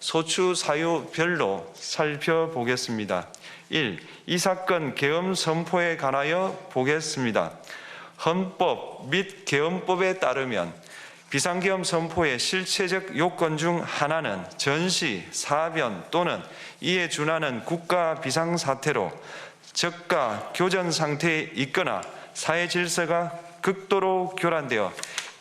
소추 사유별로 살펴보겠습니다. 1. 이 사건 계엄 선포에 관하여 보겠습니다. 헌법 및 계엄법에 따르면 비상계엄 선포의 실체적 요건 중 하나는 전시, 사변 또는 이에 준하는 국가 비상사태로 저가 교전 상태에 있거나 사회 질서가 극도로 교란되어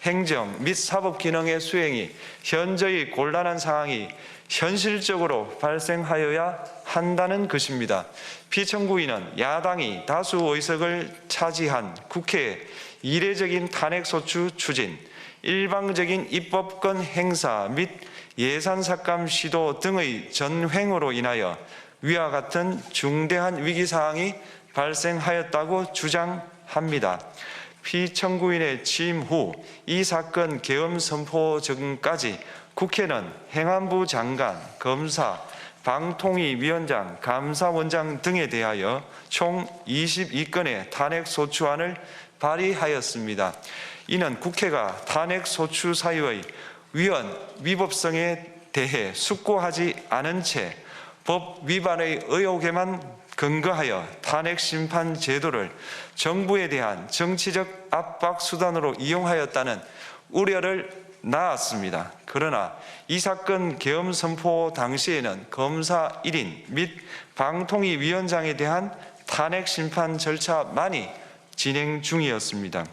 행정 및 사법 기능의 수행이 현저히 곤란한 상황이 현실적으로 발생하여야 한다는 것입니다. 피청구인은 야당이 다수 의석을 차지한 국회의 이례적인 탄핵소추 추진, 일방적인 입법권 행사 및 예산삭감 시도 등의 전횡으로 인하여 위와 같은 중대한 위기사항이 발생하였다고 주장합니다. 피청구인의 취임 후 이 사건 계엄 선포 전까지 국회는 행안부 장관, 검사, 방통위위원장, 감사원장 등에 대하여 총 22건의 탄핵소추안을 발의하였습니다. 이는 국회가 탄핵소추 사유의 위헌위법성에 대해 숙고하지 않은 채 법 위반의 의혹에만 근거하여 탄핵심판 제도를 정부에 대한 정치적 압박 수단으로 이용하였다는 우려를 낳았습니다. 그러나 이 사건 계엄 선포 당시에는 검사 1인 및 방통위위원장에 대한 탄핵심판 절차만이 진행 중이었습니다.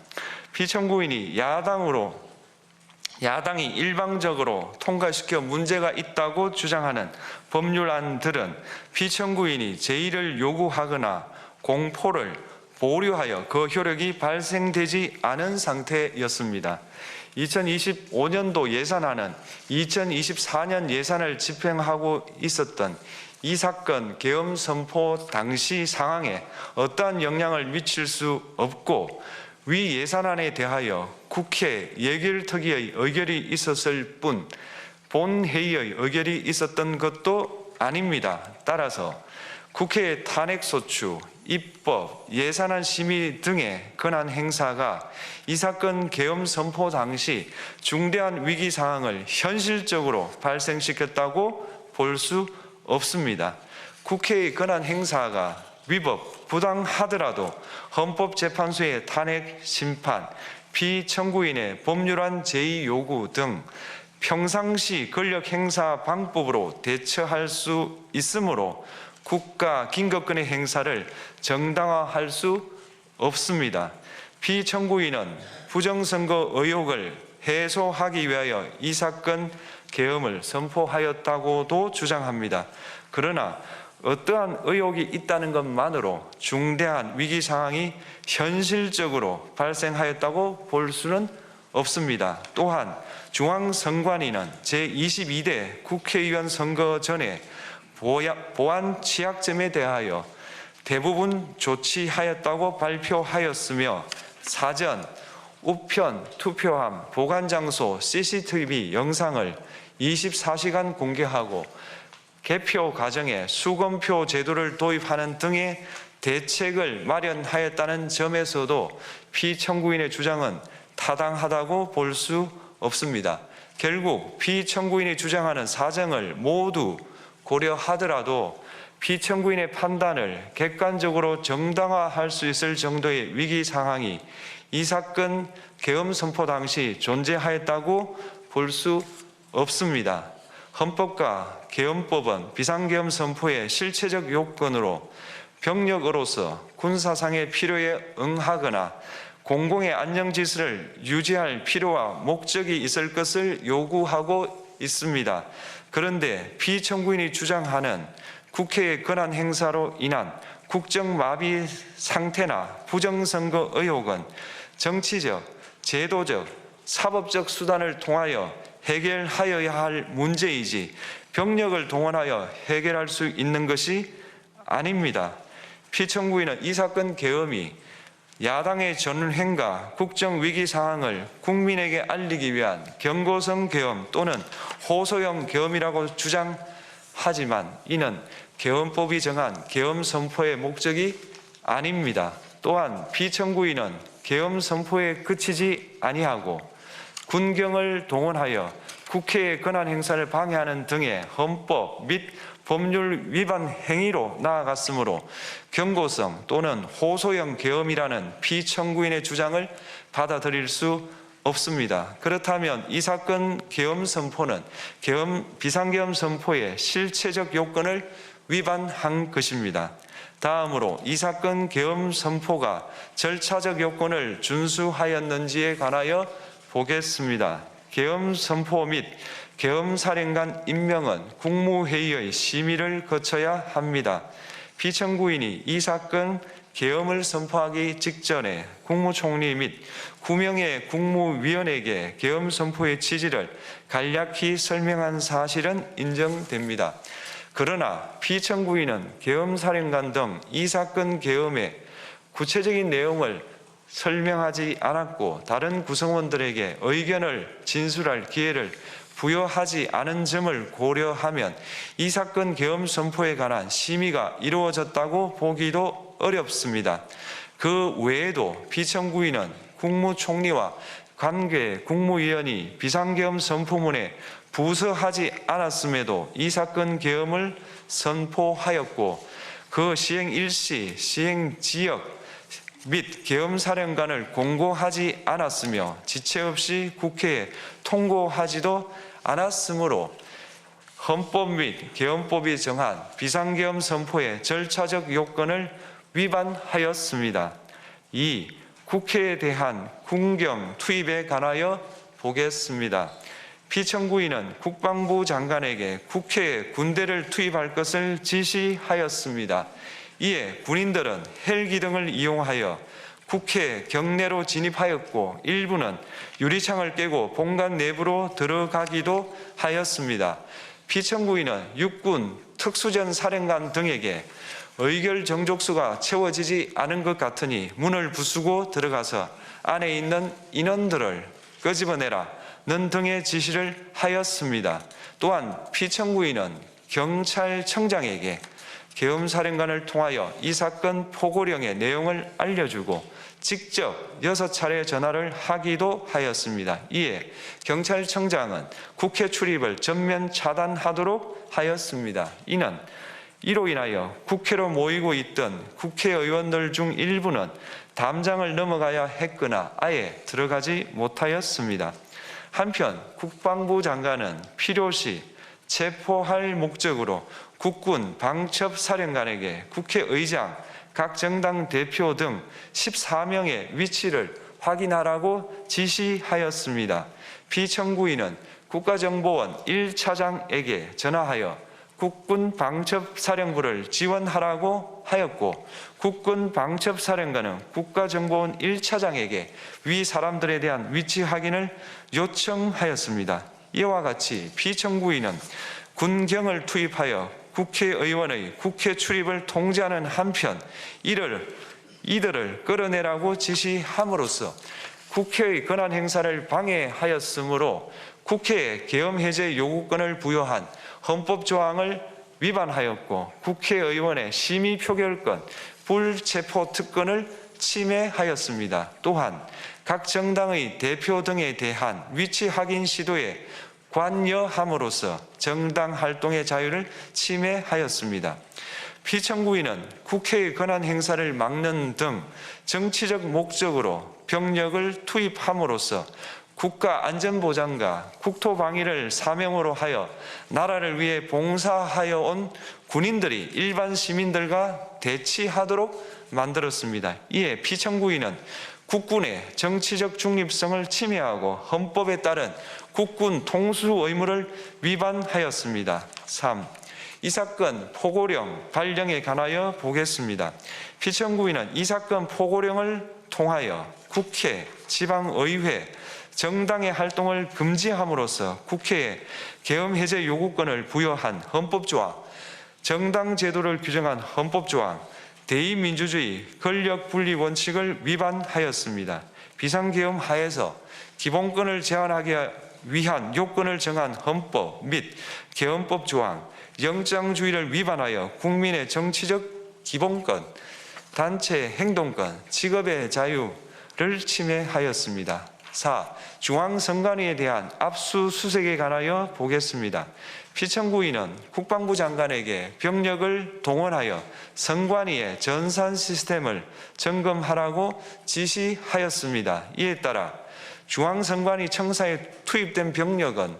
피청구인이 야당이 일방적으로 통과시켜 문제가 있다고 주장하는 법률안들은 피청구인이 제의를 요구하거나 공포를 보류하여 그 효력이 발생되지 않은 상태였습니다. 2025년도 예산안은 2024년 예산을 집행하고 있었던 이 사건 계엄 선포 당시 상황에 어떠한 영향을 미칠 수 없고 위 예산안에 대하여 국회 예결특위의 의결이 있었을 뿐 본회의의 의결이 있었던 것도 아닙니다. 따라서 국회의 탄핵소추, 입법, 예산안 심의 등의 권한 행사가 이 사건 계엄 선포 당시 중대한 위기 상황을 현실적으로 발생시켰다고 볼 수 없습니다. 국회의 권한 행사가 위법, 부당하더라도 헌법재판소의 탄핵 심판, 피청구인의 법률안 제의 요구 등 평상시 권력 행사 방법으로 대처할 수 있으므로 국가 긴급권의 행사를 정당화할 수 없습니다. 피청구인은 부정선거 의혹을 해소하기 위하여 이 사건 계엄을 선포하였다고도 주장합니다. 그러나 어떠한 의혹이 있다는 것만으로 중대한 위기 상황이 현실적으로 발생하였다고 볼 수는 없습니다. 또한 중앙선관위는 제22대 국회의원 선거 전에 보안 취약점에 대하여 대부분 조치하였다고 발표하였으며 사전, 우편, 투표함, 보관장소, CCTV 영상을 24시간 공개하고 개표 과정에 수검표 제도를 도입하는 등의 대책을 마련하였다는 점에서도 피청구인의 주장은 타당하다고 볼 수 없습니다. 결국 피청구인이 주장하는 사정을 모두 고려하더라도 피청구인의 판단을 객관적으로 정당화할 수 있을 정도의 위기 상황이 이 사건 계엄 선포 당시 존재하였다고 볼 수 없습니다. 헌법과 계엄법은 비상계엄 선포의 실체적 요건으로 병력으로서 군사상의 필요에 응하거나 공공의 안정질서를 유지할 필요와 목적이 있을 것을 요구하고 있습니다. 그런데 피청구인이 주장하는 국회의 권한 행사로 인한 국정마비 상태나 부정선거 의혹은 정치적, 제도적, 사법적 수단을 통하여 해결하여야 할 문제이지 병력을 동원하여 해결할 수 있는 것이 아닙니다. 피청구인은 이 사건 계엄이 야당의 전횡과 국정위기 상황을 국민에게 알리기 위한 경고성 계엄 또는 호소형 계엄이라고 주장하지만 이는 계엄법이 정한 계엄 선포의 목적이 아닙니다. 또한 피청구인은 계엄 선포에 그치지 아니하고 군경을 동원하여 국회의 권한 행사를 방해하는 등의 헌법 및 법률 위반 행위로 나아갔으므로 경고성 또는 호소형 계엄이라는 피청구인의 주장을 받아들일 수 없습니다. 그렇다면 이 사건 계엄 선포는 비상계엄 선포의 실체적 요건을 위반한 것입니다. 다음으로 이 사건 계엄 선포가 절차적 요건을 준수하였는지에 관하여 보겠습니다. 계엄 선포 및 계엄 사령관 임명은 국무회의의 심의를 거쳐야 합니다. 피청구인이 이 사건 계엄을 선포하기 직전에 국무총리 및 9명의 국무위원에게 계엄 선포의 취지를 간략히 설명한 사실은 인정됩니다. 그러나 피청구인은 계엄사령관 등 이 사건 계엄의 구체적인 내용을 설명하지 않았고 다른 구성원들에게 의견을 진술할 기회를 부여하지 않은 점을 고려하면 이 사건 계엄 선포에 관한 심의가 이루어졌다고 보기도 어렵습니다. 그 외에도 피청구인은 국무총리와 관계 국무위원이 비상계엄 선포문에 부서하지 않았음에도 이 사건 계엄을 선포하였고 그 시행 일시, 시행 지역 및 계엄사령관을 공고하지 않았으며 지체 없이 국회에 통고하지도 않았으므로 헌법 및 계엄법이 정한 비상계엄 선포의 절차적 요건을 위반하였습니다. 2. 국회에 대한 군경 투입에 관하여 보겠습니다. 피청구인은 국방부 장관에게 국회에 군대를 투입할 것을 지시하였습니다. 이에 군인들은 헬기 등을 이용하여 국회 경내로 진입하였고 일부는 유리창을 깨고 본관 내부로 들어가기도 하였습니다. 피청구인은 육군 특수전 사령관 등에게 의결 정족수가 채워지지 않은 것 같으니 문을 부수고 들어가서 안에 있는 인원들을 끄집어내라는 등의 지시를 하였습니다. 또한 피청구인은 경찰청장에게 계엄사령관을 통하여 이 사건 포고령의 내용을 알려주고 직접 6차례 전화를 하기도 하였습니다. 이에 경찰청장은 국회 출입을 전면 차단하도록 하였습니다. 이로 인하여 국회로 모이고 있던 국회의원들 중 일부는 담장을 넘어가야 했거나 아예 들어가지 못하였습니다. 한편 국방부 장관은 필요시 체포할 목적으로 국군 방첩사령관에게 국회의장, 각 정당 대표 등 14명의 위치를 확인하라고 지시하였습니다. 피청구인은 국가정보원 1차장에게 전화하여 국군 방첩사령부를 지원하라고 하였고 국군 방첩사령관은 국가정보원 1차장에게 위 사람들에 대한 위치 확인을 요청하였습니다. 이와 같이 피청구인은 군경을 투입하여 국회의원의 국회 출입을 통제하는 한편 이들을 끌어내라고 지시함으로써 국회의 권한 행사를 방해하였으므로 국회에 계엄 해제 요구권을 부여한 헌법 조항을 위반하였고 국회의원의 심의 표결권, 불체포 특권을 침해하였습니다. 또한 각 정당의 대표 등에 대한 위치 확인 시도에 관여함으로써 정당 활동의 자유를 침해하였습니다. 피청구인은 국회의 권한 행사를 막는 등 정치적 목적으로 병력을 투입함으로써 국가안전보장과 국토방위를 사명으로 하여 나라를 위해 봉사하여 온 군인들이 일반 시민들과 대치하도록 만들었습니다. 이에 피청구인은 국군의 정치적 중립성을 침해하고 헌법에 따른 국군 통수 의무를 위반하였습니다. 3. 이 사건 포고령 발령에 관하여 보겠습니다. 피청구인은 이 사건 포고령을 통하여 국회, 지방의회, 정당의 활동을 금지함으로써 국회에 계엄 해제 요구권을 부여한 헌법조항, 정당 제도를 규정한 헌법조항, 대의민주주의 권력분리 원칙을 위반하였습니다. 비상계엄 하에서 기본권을 제한하기 위한 요건을 정한 헌법 및 계엄법 조항, 영장주의를 위반하여 국민의 정치적 기본권, 단체 행동권, 직업의 자유를 침해하였습니다. 4. 중앙선관위에 대한 압수수색에 관하여 보겠습니다. 피청구인은 국방부 장관에게 병력을 동원하여 선관위의 전산 시스템을 점검하라고 지시하였습니다. 이에 따라 중앙선관위 청사에 투입된 병력은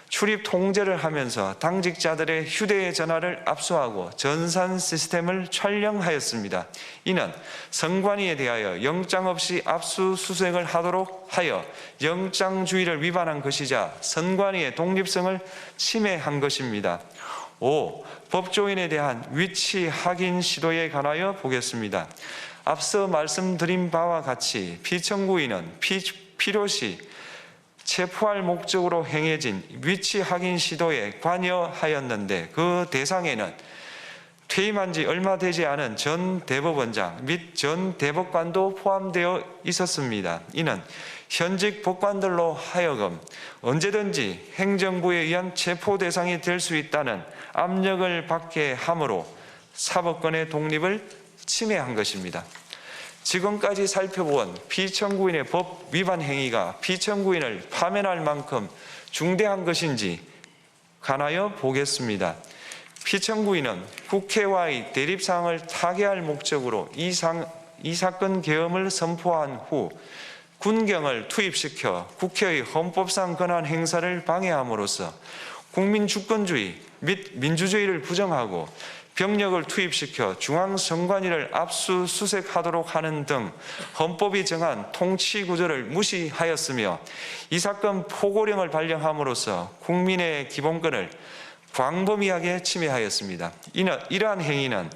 출입 통제를 하면서 당직자들의 휴대전화를 압수하고 전산 시스템을 촬영하였습니다. 이는 선관위에 대하여 영장 없이 압수수색을 하도록 하여 영장주의를 위반한 것이자 선관위의 독립성을 침해한 것입니다. 5. 법조인에 대한 위치 확인 시도에 관하여 보겠습니다. 앞서 말씀드린 바와 같이 피청구인은 필요시 체포할 목적으로 행해진 위치 확인 시도에 관여하였는데 그 대상에는 퇴임한 지 얼마 되지 않은 전 대법원장 및 전 대법관도 포함되어 있었습니다. 이는 현직 법관들로 하여금 언제든지 행정부에 의한 체포 대상이 될 수 있다는 압력을 받게 함으로 사법권의 독립을 침해한 것입니다. 지금까지 살펴본 피청구인의 법 위반 행위가 피청구인을 파면할 만큼 중대한 것인지 관하여 보겠습니다. 피청구인은 국회와의 대립사항을 타개할 목적으로 이 사건 계엄을 선포한 후 군경을 투입시켜 국회의 헌법상 권한 행사를 방해함으로써 국민 주권주의 및 민주주의를 부정하고 병력을 투입시켜 중앙선관위를 압수수색하도록 하는 등 헌법이 정한 통치구조를 무시하였으며 이 사건 포고령을 발령함으로써 국민의 기본권을 광범위하게 침해하였습니다. 이러한 행위는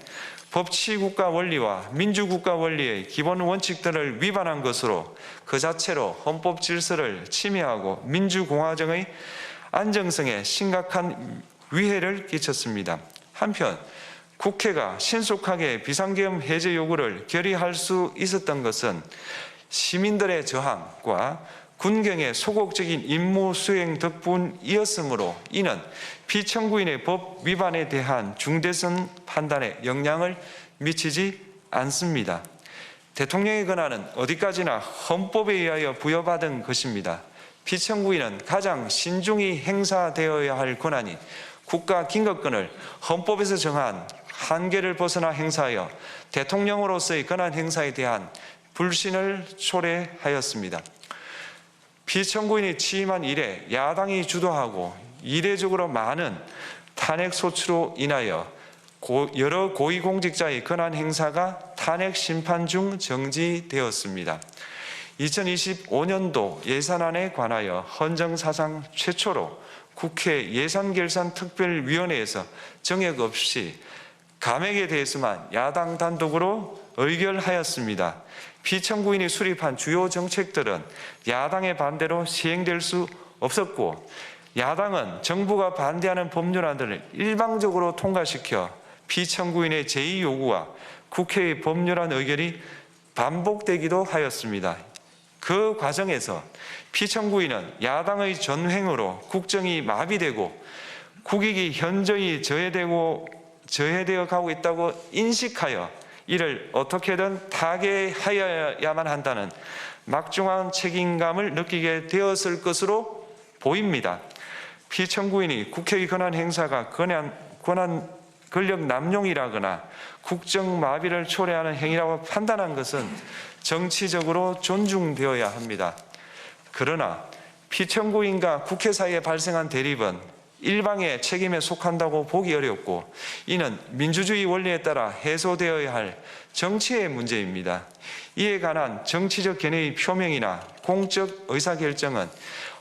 법치국가 원리와 민주국가 원리의 기본 원칙들을 위반한 것으로 그 자체로 헌법 질서를 침해하고 민주공화정의 안정성에 심각한 위해를 끼쳤습니다. 한편 국회가 신속하게 비상계엄 해제 요구를 결의할 수 있었던 것은 시민들의 저항과 군경의 소극적인 임무 수행 덕분이었으므로 이는 피청구인의 법 위반에 대한 중대성 판단에 영향을 미치지 않습니다. 대통령의 권한은 어디까지나 헌법에 의하여 부여받은 것입니다. 피청구인은 가장 신중히 행사되어야 할 권한인 국가 긴급권을 헌법에서 정한 한계를 벗어나 행사하여 대통령으로서의 권한 행사에 대한 불신을 초래하였습니다. 피청구인이 취임한 이래 야당이 주도하고 이례적으로 많은 탄핵 소추로 인하여 여러 고위공직자의 권한 행사가 탄핵 심판 중 정지되었습니다. 2025년도 예산안에 관하여 헌정사상 최초로 국회 예산결산특별위원회에서 정액 없이 감액에 대해서만 야당 단독으로 의결하였습니다. 피청구인이 수립한 주요 정책들은 야당의 반대로 시행될 수 없었고 야당은 정부가 반대하는 법률안들을 일방적으로 통과시켜 피청구인의 제의 요구와 국회의 법률안 의결이 반복되기도 하였습니다. 그 과정에서 피청구인은 야당의 전횡으로 국정이 마비되고 국익이 현저히 저해되어 가고 있다고 인식하여 이를 어떻게든 타개하여야만 한다는 막중한 책임감을 느끼게 되었을 것으로 보입니다. 피청구인이 국회의 권한 행사가 권력 남용이라거나 국정 마비를 초래하는 행위라고 판단한 것은 정치적으로 존중되어야 합니다. 그러나 피청구인과 국회 사이에 발생한 대립은 일방의 책임에 속한다고 보기 어렵고 이는 민주주의 원리에 따라 해소되어야 할 정치의 문제입니다. 이에 관한 정치적 견해의 표명이나 공적 의사결정은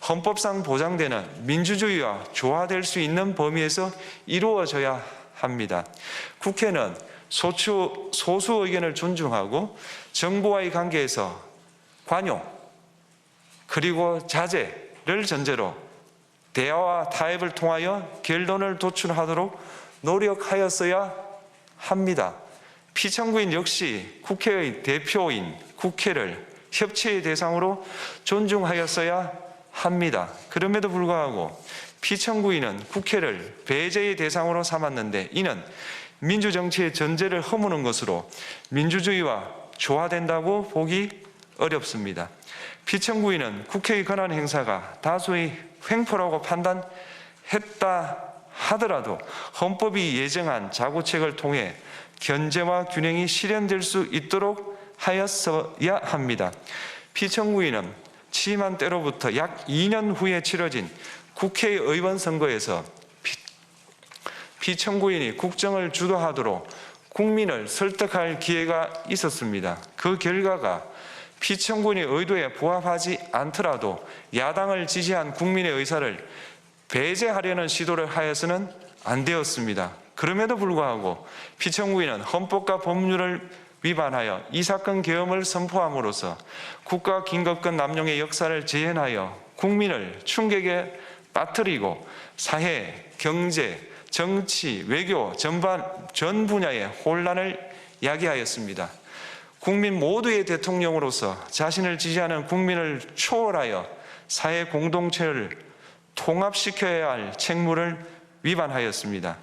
헌법상 보장되는 민주주의와 조화될 수 있는 범위에서 이루어져야 합니다. 국회는 소수 의견을 존중하고 정부와의 관계에서 관용 그리고 자제를 전제로 대화와 타협을 통하여 결론을 도출하도록 노력하였어야 합니다. 피청구인 역시 국회의 대표인 국회를 협치의 대상으로 존중하였어야 합니다. 그럼에도 불구하고 피청구인은 국회를 배제의 대상으로 삼았는데 이는 민주정치의 전제를 허무는 것으로 민주주의와 조화된다고 보기 어렵습니다. 피청구인은 국회의 권한 행사가 다수의 횡포라고 판단했다 하더라도 헌법이 예정한 자구책을 통해 견제와 균형이 실현될 수 있도록 하였어야 합니다. 피청구인은 취임한 때로부터 약 2년 후에 치러진 국회의원 선거에서 피청구인이 국정을 주도하도록 국민을 설득할 기회가 있었습니다. 그 결과가 피청구인의 의도에 부합하지 않더라도 야당을 지지한 국민의 의사를 배제하려는 시도를 하여서는 안 되었습니다. 그럼에도 불구하고 피청구인은 헌법과 법률을 위반하여 이 사건 계엄을 선포함으로써 국가 긴급권 남용의 역사를 재현하여 국민을 충격에 빠뜨리고 사회, 경제, 정치, 외교 전 분야의 혼란을 야기하였습니다. 국민 모두의 대통령으로서 자신을 지지하는 국민을 초월하여 사회 공동체를 통합시켜야 할 책무를 위반하였습니다.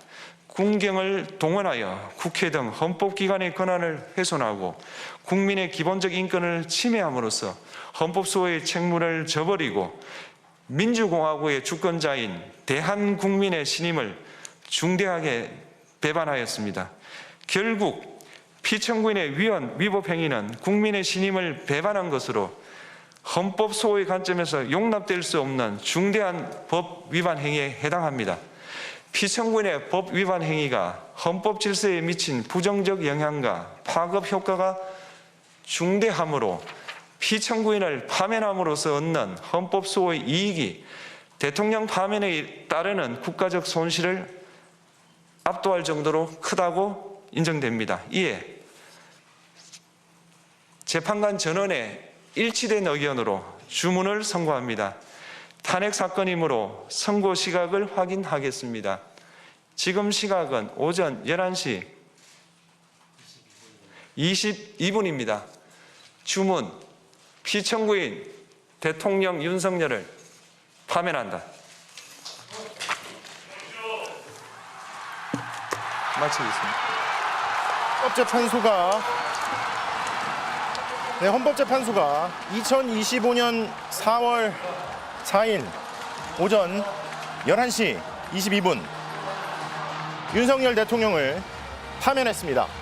군경을 동원하여 국회 등 헌법기관의 권한을 훼손하고 국민의 기본적 인권을 침해함으로써 헌법소의 책무를 저버리고 민주공화국의 주권자인 대한국민의 신임을 중대하게 배반하였습니다. 결국 피청구인의 위법 행위는 국민의 신임을 배반한 것으로 헌법 소호의 관점에서 용납될 수 없는 중대한 법 위반 행위에 해당합니다. 피청구인의 법 위반 행위가 헌법 질서에 미친 부정적 영향과 파급 효과가 중대하므로 피청구인을 파면함으로써 얻는 헌법 소호의 이익이 대통령 파면에 따르는 국가적 손실을 압도할 정도로 크다고 인정됩니다. 이에 재판관 전원의 일치된 의견으로 주문을 선고합니다. 탄핵 사건이므로 선고 시각을 확인하겠습니다. 지금 시각은 오전 11시 22분입니다. 주문, 피청구인 대통령 윤석열을 파면한다. 마치겠습니다. 헌법재판소가 2025년 4월 4일 오전 11시 22분 윤석열 대통령을 파면했습니다.